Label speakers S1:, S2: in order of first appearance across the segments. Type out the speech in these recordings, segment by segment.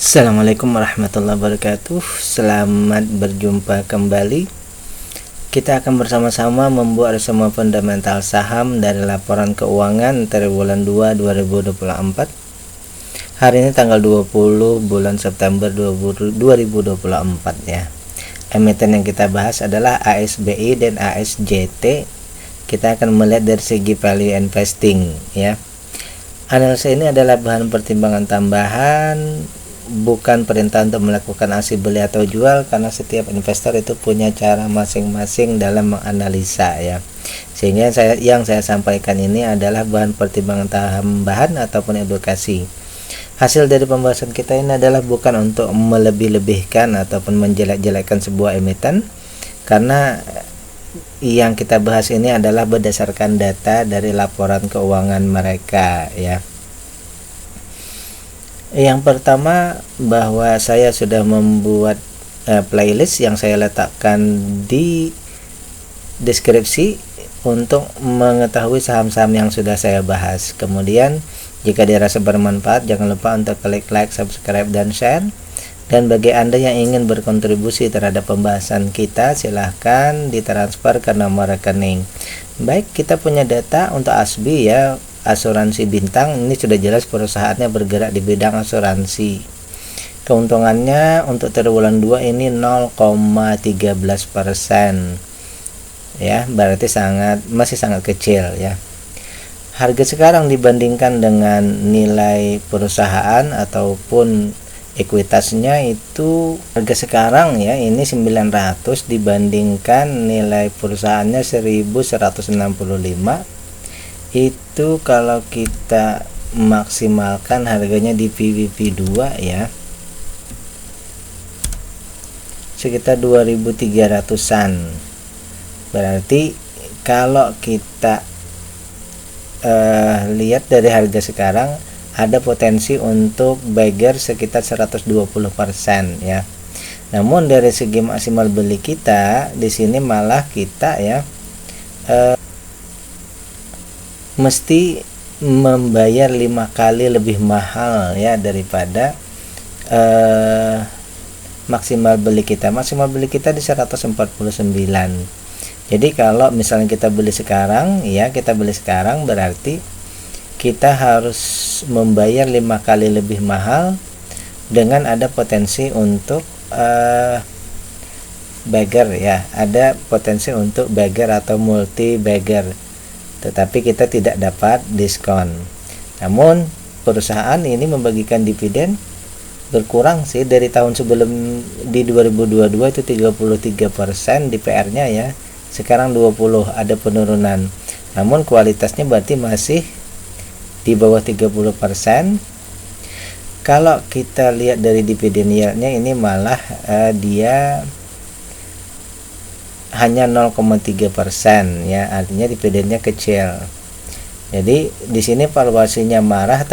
S1: Assalamualaikum warahmatullahi wabarakatuh. Selamat berjumpa kembali. Kita akan bersama-sama membuat resume fundamental saham dari laporan keuangan triwulan 2 2024. Hari ini tanggal 20 bulan September 2024 ya. Emiten yang kita bahas adalah ASBI dan ASJT. Kita akan melihat dari segi value investing ya. Analisa ini adalah bahan pertimbangan tambahan, bukan perintah untuk melakukan aksi beli atau jual, karena setiap investor itu punya cara masing-masing dalam menganalisa ya. Sehingga yang saya sampaikan ini adalah bahan pertimbangan tambahan ataupun edukasi. Hasil dari pembahasan kita ini adalah bukan untuk melebih-lebihkan ataupun menjelek-jelekkan sebuah emiten, karena yang kita bahas ini adalah berdasarkan data dari laporan keuangan mereka ya. Yang pertama, bahwa saya sudah membuat playlist yang saya letakkan di deskripsi untuk mengetahui saham-saham yang sudah saya bahas. Kemudian jika dirasa bermanfaat, jangan lupa untuk klik like, subscribe, dan share. Dan bagi Anda yang ingin berkontribusi terhadap pembahasan kita, silahkan ditransfer ke nomor rekening. Baik, kita punya data untuk ASBI ya, asuransi bintang. Ini sudah jelas perusahaannya bergerak di bidang asuransi. Keuntungannya untuk triwulan 2 ini 0,13% ya, berarti masih sangat kecil ya. Harga sekarang dibandingkan dengan nilai perusahaan ataupun ekuitasnya, itu harga sekarang ya ini 900 dibandingkan nilai perusahaannya 1165. Itu kalau kita maksimalkan harganya di PVP2 ya, sekitar 2300-an. Berarti kalau kita lihat dari harga sekarang, ada potensi untuk bagger sekitar 120% ya. Namun dari segi maksimal beli kita di sini malah kita ya mesti membayar 5 kali lebih mahal ya daripada maksimal beli kita. Maksimal beli kita di 149. Jadi kalau misalnya kita beli sekarang ya, berarti kita harus membayar 5 kali lebih mahal dengan ada potensi untuk bagger ya, ada potensi untuk bagger atau multi bagger, tetapi kita tidak dapat diskon. Namun perusahaan ini membagikan dividen berkurang sih dari tahun sebelum. Di 2022 itu 33% di PR-nya ya, sekarang 20, ada penurunan. Namun kualitasnya berarti masih di bawah 30%. Kalau kita lihat dari dividen yield-nya ini malah dia hanya 0,3% ya, artinya dividennya kecil. Jadi di sini valuasinya mahal,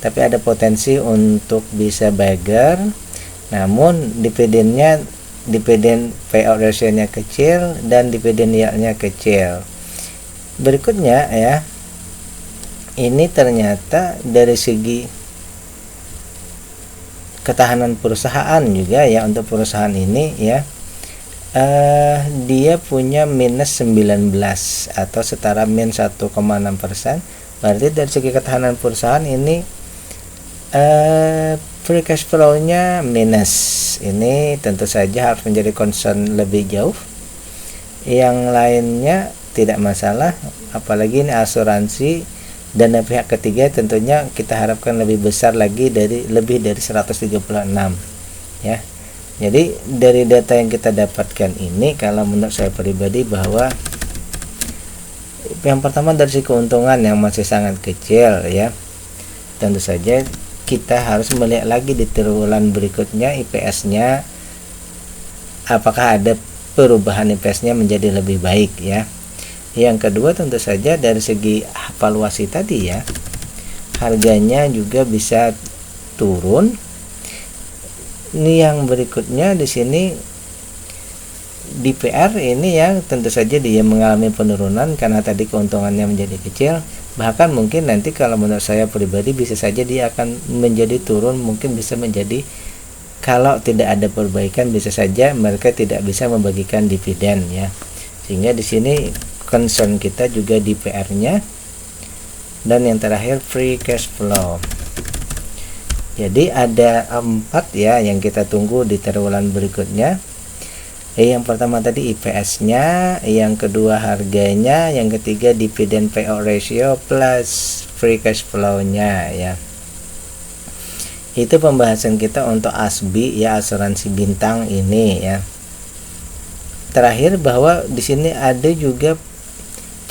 S1: tapi ada potensi untuk bisa bagger. Namun dividen payout ratio-nya kecil dan dividen yield-nya kecil. Berikutnya ya, ini ternyata dari segi ketahanan perusahaan juga ya, untuk perusahaan ini ya dia punya minus 19 atau setara min 1,6%. Berarti dari segi ketahanan perusahaan ini free cash flow-nya minus. Ini tentu saja harus menjadi concern lebih jauh. Yang lainnya tidak masalah, apalagi ini asuransi dana pihak ketiga, tentunya kita harapkan lebih besar lagi, lebih dari 136 ya. Jadi dari data yang kita dapatkan ini, kalau menurut saya pribadi, bahwa yang pertama dari segi keuntungan yang masih sangat kecil ya. Tentu saja kita harus melihat lagi di triwulan berikutnya IPS-nya, apakah ada perubahan IPS-nya menjadi lebih baik ya. Yang kedua tentu saja dari segi valuasi tadi ya, harganya juga bisa turun. Ini yang berikutnya di sini di PR ini ya, tentu saja dia mengalami penurunan karena tadi keuntungannya menjadi kecil. Bahkan mungkin nanti kalau menurut saya pribadi bisa saja dia akan menjadi turun, mungkin bisa menjadi, kalau tidak ada perbaikan bisa saja mereka tidak bisa membagikan dividen ya. Sehingga di sini concern kita juga di PR-nya. Dan yang terakhir free cash flow. Jadi ada 4 ya yang kita tunggu di triwulan berikutnya. Yang pertama tadi IPS-nya, yang kedua harganya, yang ketiga dividen payout ratio plus free cash flow-nya ya. Itu pembahasan kita untuk ASBI ya, asuransi bintang ini ya. Terakhir bahwa di sini ada juga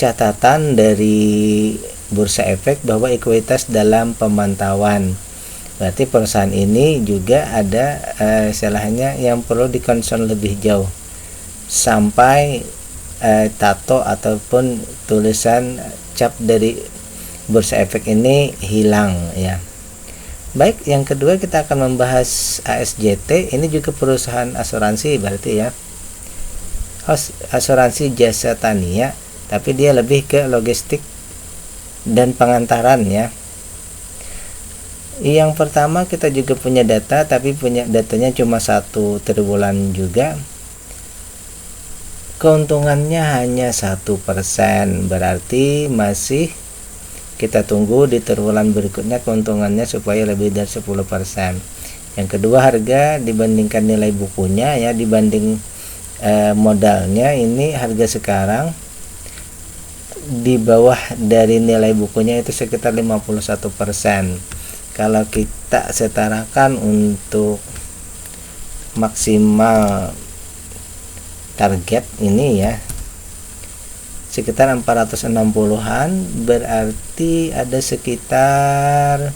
S1: catatan dari Bursa Efek bahwa ekuitas dalam pemantauan. Berarti perusahaan ini juga ada istilahnya yang perlu dikonsern lebih jauh sampai tato ataupun tulisan cap dari Bursa Efek ini hilang ya. Baik, yang kedua kita akan membahas ASJT. Ini juga perusahaan asuransi berarti ya, asuransi jasa tania, tapi dia lebih ke logistik dan pengantaran ya. Yang pertama kita juga punya data, tapi punya datanya cuma 1 triwulan juga. Keuntungannya hanya 1%, berarti masih kita tunggu di triwulan berikutnya keuntungannya supaya lebih dari 10%. Yang kedua harga dibandingkan nilai bukunya ya, dibanding modalnya, ini harga sekarang di bawah dari nilai bukunya itu sekitar 51%. Kalau kita setarakan untuk maksimal target ini ya sekitar 460-an, berarti ada sekitar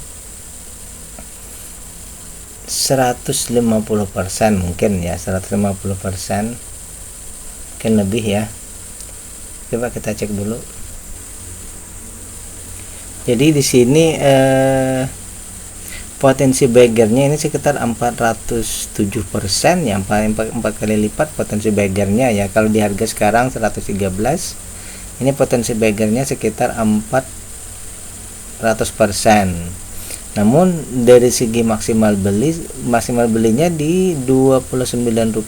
S1: 150% mungkin ya, 150% mungkin lebih ya. Coba kita cek dulu. Jadi di sini potensi baggernya ini sekitar 407% ya, 4 kali lipat potensi baggernya ya. Kalau di harga sekarang 113, ini potensi baggernya sekitar 400%. Namun dari segi maksimal belinya di Rp29.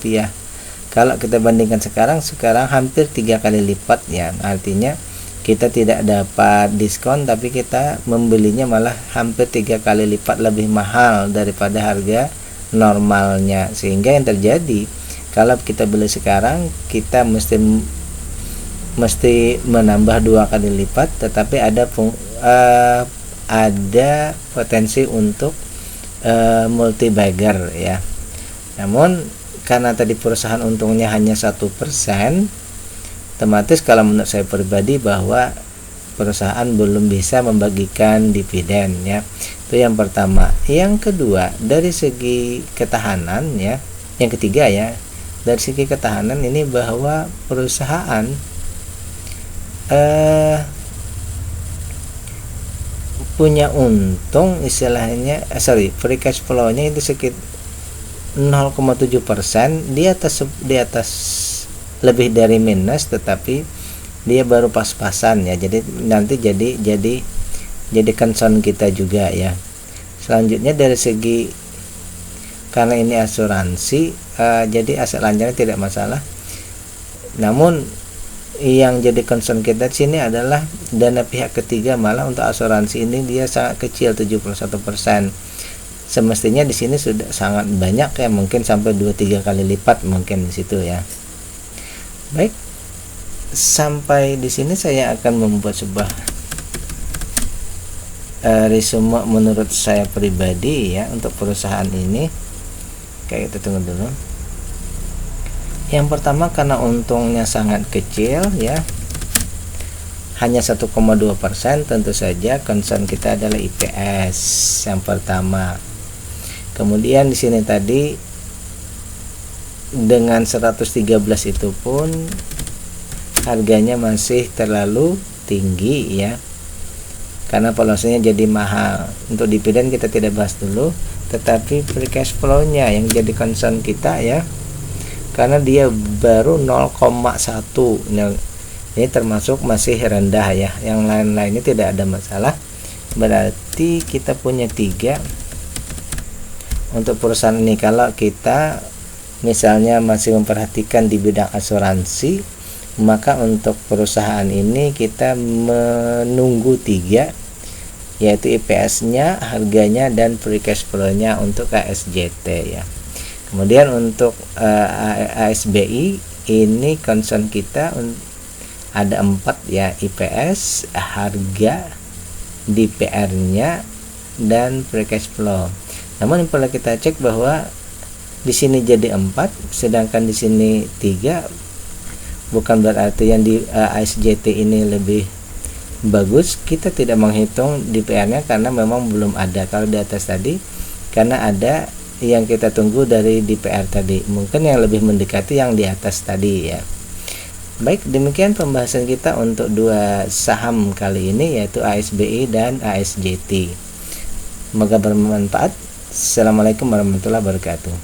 S1: Kalau kita bandingkan sekarang hampir 3 kali lipat ya. Artinya kita tidak dapat diskon, tapi kita membelinya malah hampir 3 kali lipat lebih mahal daripada harga normalnya. Sehingga yang terjadi kalau kita beli sekarang, kita mesti menambah 2 kali lipat, tetapi ada potensi untuk multi bagger ya. Namun karena tadi perusahaan untungnya hanya 1%, otomatis kalau menurut saya pribadi bahwa perusahaan belum bisa membagikan dividen ya. Itu yang pertama. Yang kedua, dari segi ketahanan ya. Yang ketiga ya, dari segi ketahanan ini bahwa perusahaan punya untung istilahnya free cash flow-nya itu sekitar 0,7%, di atas lebih dari minus, tetapi dia baru pas-pasan ya. Jadi nanti jadi concern kita juga ya. Selanjutnya dari segi, karena ini asuransi jadi aset lancarnya tidak masalah. Namun yang jadi concern kita di sini adalah dana pihak ketiga, malah untuk asuransi ini dia sangat kecil, 71%. Semestinya di sini sudah sangat banyak ya, mungkin sampai 2-3 kali lipat mungkin di situ ya. Baik, sampai di sini saya akan membuat sebuah resume menurut saya pribadi ya untuk perusahaan ini. Kayak kita tunggu dulu. Yang pertama, karena untungnya sangat kecil ya, hanya 1,2%, tentu saja concern kita adalah IPS yang pertama. Kemudian di sini tadi dengan 113 itu pun harganya masih terlalu tinggi ya, karena polusinya jadi mahal. Untuk dividen kita tidak bahas dulu, tetapi free cash flow-nya yang jadi concern kita ya, karena dia baru 0,1. Nah, Ini termasuk masih rendah ya, yang lain-lainnya tidak ada masalah. Berarti kita punya 3 untuk perusahaan ini. Kalau kita misalnya masih memperhatikan di bidang asuransi, maka untuk perusahaan ini kita menunggu 3, yaitu IPS nya, harganya, dan free cash flow nya untuk ASJT ya. Kemudian untuk ASBI ini concern kita ada 4 ya, IPS, harga, DPR nya, dan free cash flow. Namun yang perlu kita cek bahwa di sini jadi 4, sedangkan di sini 3. Bukan berarti yang di ASJT ini lebih bagus. Kita tidak menghitung DPR-nya karena memang belum ada. Kalau di atas tadi, karena ada yang kita tunggu dari DPR tadi, mungkin yang lebih mendekati yang di atas tadi ya. Baik, demikian pembahasan kita untuk 2 saham kali ini, yaitu ASBI dan ASJT. Semoga bermanfaat. Assalamualaikum warahmatullahi wabarakatuh.